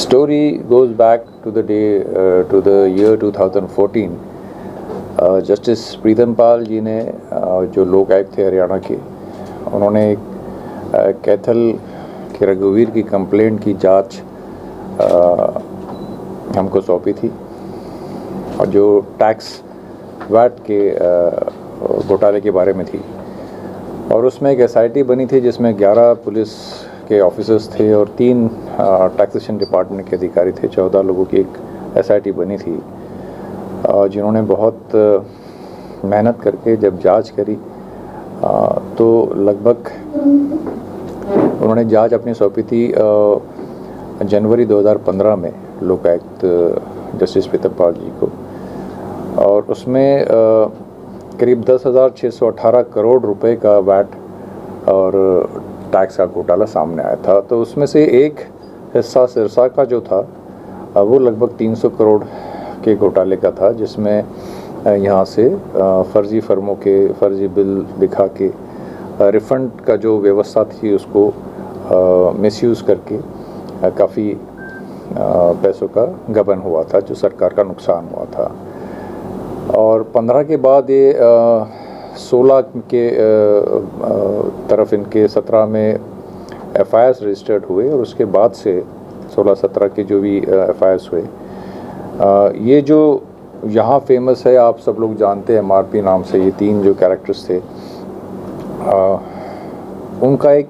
story goes back to the day to the year 2014. Justice प्रीतम पाल जी ने जो लोक आयुक्त थे हरियाणा के, उन्होंने कैथल के रघुवीर की कंप्लेंट की जांच हमको सौंपी थी, और जो टैक्स वैट के घोटाले के बारे में थी। और उसमें एक एसआईटी बनी थी जिसमें 11 पुलिस के ऑफिसर्स थे और 3 टैक्सेशन डिपार्टमेंट के अधिकारी थे। 14 लोगों की एक एसआईटी बनी थी, जिन्होंने बहुत मेहनत करके जब जांच करी तो लगभग उन्होंने जांच अपनी सौंपी थी जनवरी 2015 में लोकायुक्त जस्टिस प्रीतम पाल जी को, और उसमें करीब 10,618 करोड़ रुपए का वैट और टैक्स का घोटाला सामने आया था। तो उसमें से एक हिस्सा सिरसा का जो था वो लगभग 300 करोड़ के घोटाले का था, जिसमें यहाँ से फर्जी फर्मों के फर्जी बिल दिखा के रिफ़ंड का जो व्यवस्था थी उसको मिसयूज़ करके काफ़ी पैसों का गबन हुआ था, जो सरकार का नुकसान हुआ था। और 15 के बाद ये 16 के तरफ इनके 17 में एफआईआर रजिस्टर्ड हुए, और उसके बाद से 16-17 के जो भी एफआईआर हुए, ये जो यहाँ फेमस है, आप सब लोग जानते हैं एमआरपी नाम से, ये 3 जो कैरेक्टर्स थे, उनका एक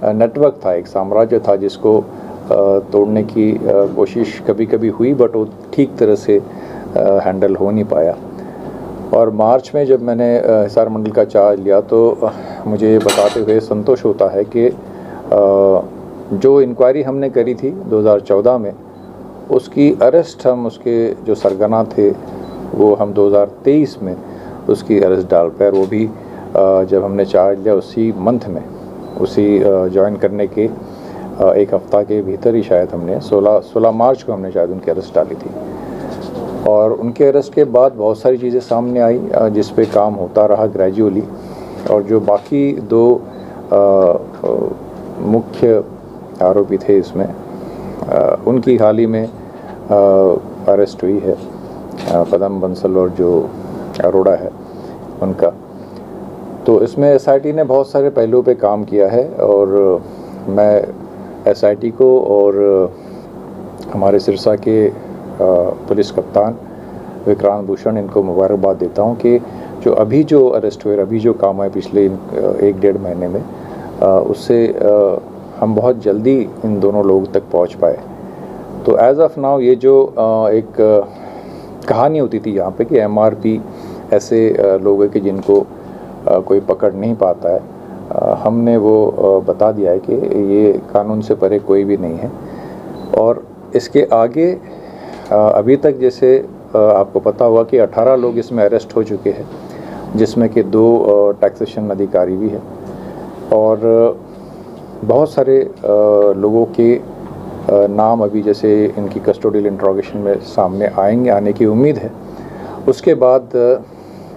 नेटवर्क था, एक साम्राज्य था जिसको तोड़ने की कोशिश कभी कभी हुई, बट वो ठीक तरह से हैंडल हो नहीं पाया। और मार्च में जब मैंने हिसार मंडल का चार्ज लिया तो मुझे ये बताते हुए संतोष होता है कि जो इंक्वायरी हमने करी थी 2014 में, उसकी अरेस्ट हम उसके जो सरगना थे वो हम 2023 में उसकी अरेस्ट डाल पाए। वो भी जब हमने चार्ज लिया उसी मंथ में, उसी ज्वाइन करने के एक हफ्ता के भीतर ही शायद हमने 16 मार्च को हमने शायद उनकी अरेस्ट डाली थी। और उनके अरेस्ट के बाद बहुत सारी चीज़ें सामने आई जिस पे काम होता रहा ग्रेजुअली, और जो बाकी 2 मुख्य आरोपी थे इसमें, उनकी हाल ही में अरेस्ट हुई है, पदम बंसल और जो अरोड़ा है उनका। तो इसमें एसआईटी ने बहुत सारे पहलुओं पे काम किया है, और मैं एसआईटी को और हमारे सिरसा के पुलिस कप्तान विक्रांत भूषण, इनको मुबारकबाद देता हूँ कि जो अरेस्ट हुए, अभी जो काम है पिछले 1-1.5 महीने में, उससे हम बहुत जल्दी इन दोनों लोगों तक पहुँच पाए। तो एज ऑफ नाउ ये जो एक कहानी होती थी यहाँ पे कि एमआरपी ऐसे लोग हैं कि जिनको कोई पकड़ नहीं पाता है, हमने वो बता दिया है कि ये कानून से परे कोई भी नहीं है। और इसके आगे अभी तक जैसे आपको पता होगा कि 18 लोग इसमें अरेस्ट हो चुके हैं, जिसमें कि 2 टैक्सेशन अधिकारी भी हैं, और बहुत सारे लोगों के नाम अभी जैसे इनकी कस्टोडियल इंट्रोगेशन में सामने आने की उम्मीद है। उसके बाद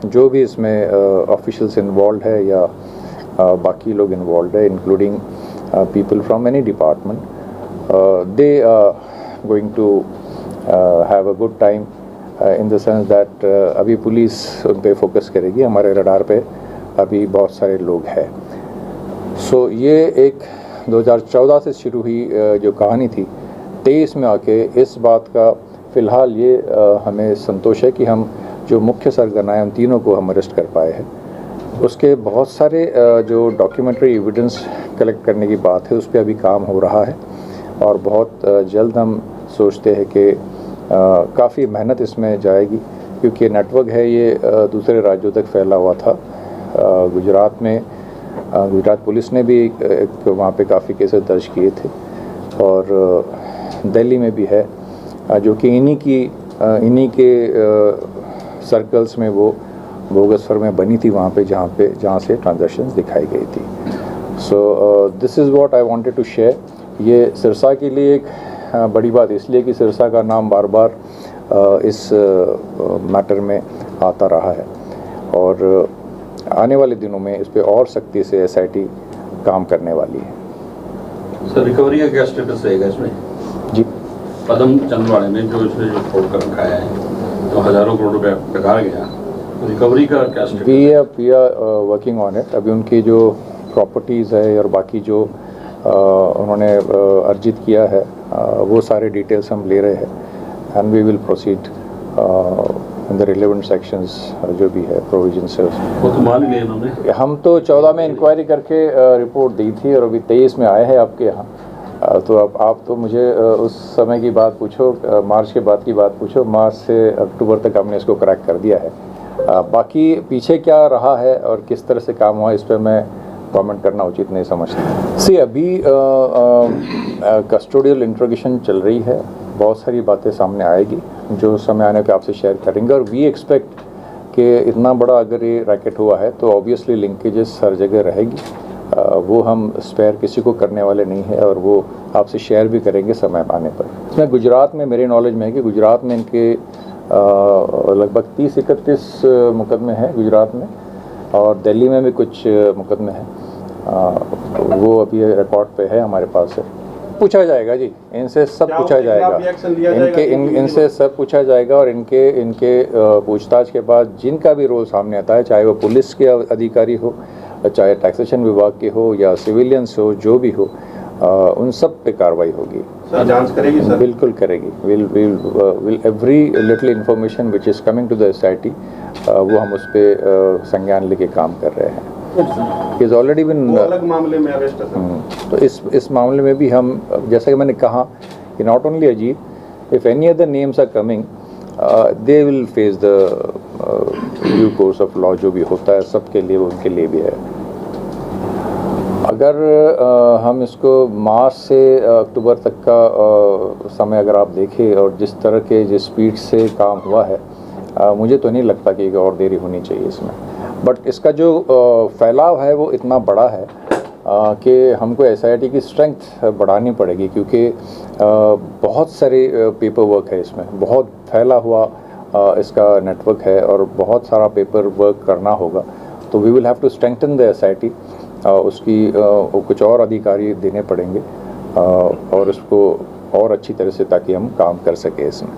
जो भी इसमें ऑफिशियल्स इन्वॉल्व है या बाकी लोग इन्वॉल्व है, including people from any department, they going to have a good time in the sense that अभी पुलिस उन पे फोकस करेगी, हमारे रडार पे अभी बहुत सारे लोग हैं। सो ये एक 2014 से शुरू हुई जो कहानी थी, 23 में आके इस बात का फ़िलहाल ये हमें संतोष है कि हम जो मुख्य सरगना हैं उन तीनों को हम अरेस्ट कर पाए हैं। उसके बहुत सारे जो डॉक्यूमेंट्री एविडेंस कलेक्ट करने की बात है, उस पर अभी काम हो रहा है, और बहुत जल्द हम सोचते हैं कि काफ़ी मेहनत इसमें जाएगी, क्योंकि नेटवर्क है ये दूसरे राज्यों तक फैला हुआ था। गुजरात में गुजरात पुलिस ने भी एक वहाँ पे काफ़ी केसेस दर्ज किए थे, और दिल्ली में भी है, जो कि इन्हीं के सर्कल्स में वो बोगस फर्में बनी थी वहाँ पे, जहाँ से ट्रांजैक्शंस दिखाई गई थी। So this is what I wanted to share. ये सिरसा के लिए एक बड़ी बात इसलिए कि सिरसा का नाम बार बार इस मैटर में आता रहा है, और आने वाले दिनों में इस पे और सख्ती से एसआईटी काम करने वाली है। सर, रिकवरी का क्या स्टेटस रहेगा इसमें? जी, पदम चंद्रवाड़े ने जो इसने जो फ्रॉड कर रखा है, तो हज़ारों करोड़ रुपया बेकार गया, रिकवरी का क्या status? We are working on it. अभी उनकी जो प्रॉपर्टीज़ है और बाकी जो उन्होंने अर्जित किया है वो सारे डिटेल्स हम ले रहे हैं, and we will proceed in the relevant sections जो भी है प्रोविजन से। वो तो मान लिए इन्होंने। हम तो 14 में इंक्वायरी करके रिपोर्ट दी थी और अभी 23 में आए हैं आपके यहाँ। तो अब आप तो मुझे उस समय की बात पूछो, मार्च के बाद की बात पूछो। मार्च से अक्टूबर तक हमने इसको क्रैक कर दिया है। बाकी पीछे क्या रहा है और किस तरह से काम हुआ, इस पर मैं कमेंट करना उचित नहीं समझता। सी अभी कस्टोडियल इंट्रोगेशन चल रही है, बहुत सारी बातें सामने आएगी जो समय आने पे आपसे शेयर करेंगे। और वी एक्सपेक्ट कि इतना बड़ा अगर ये रैकेट हुआ है तो ऑब्वियसली लिंकेजेस हर जगह रहेगी, वो हम स्पेयर किसी को करने वाले नहीं है और वो आपसे शेयर भी करेंगे समय आने पर। इसमें गुजरात में मेरे नॉलेज में है कि गुजरात में इनके लगभग 30-31 मुकदमे हैं गुजरात में, और दिल्ली में भी कुछ मुकदमे हैं। वो अभी रिकॉर्ड पे है, हमारे पास है। पूछा जाएगा जी, इनसे सब पूछा जाएगा, इनसे सब पूछा जाएगा। और इनके पूछताछ के बाद जिनका भी रोल सामने आता है, चाहे वो पुलिस के अधिकारी हो, चाहे टैक्सेशन विभाग के हो या सिविलियंस हो, जो भी हो, उन सब पे कार्रवाई होगी। सर जांच करेगी सर? बिल्कुल करेगी। Will every little information which is coming to the SIT, वो हम उस पर संज्ञान लेके काम कर रहे हैं। इज ऑलरेडी बिन अलग मामले में अरेस्ट है। तो इस मामले में भी हम, जैसा कि मैंने कहा कि not only Ajit, if any other names are coming they will face the due course of law. जो भी होता है सबके लिए, उनके लिए भी है। अगर हम इसको मार्च से अक्टूबर तक का समय अगर आप देखें और जिस तरह के जिस स्पीड से काम हुआ है, मुझे तो नहीं लगता कि और देरी होनी चाहिए इसमें। बट इसका जो फैलाव है वो इतना बड़ा है कि हमको एसआईटी की स्ट्रेंथ बढ़ानी पड़ेगी, क्योंकि बहुत सारे पेपर वर्क है इसमें, बहुत फैला हुआ इसका नेटवर्क है और बहुत सारा पेपर वर्क करना होगा। तो we will have to strengthen the SIT. उसकी कुछ और अधिकारी देने पड़ेंगे और उसको और अच्छी तरह से, ताकि हम काम कर सकें इसमें।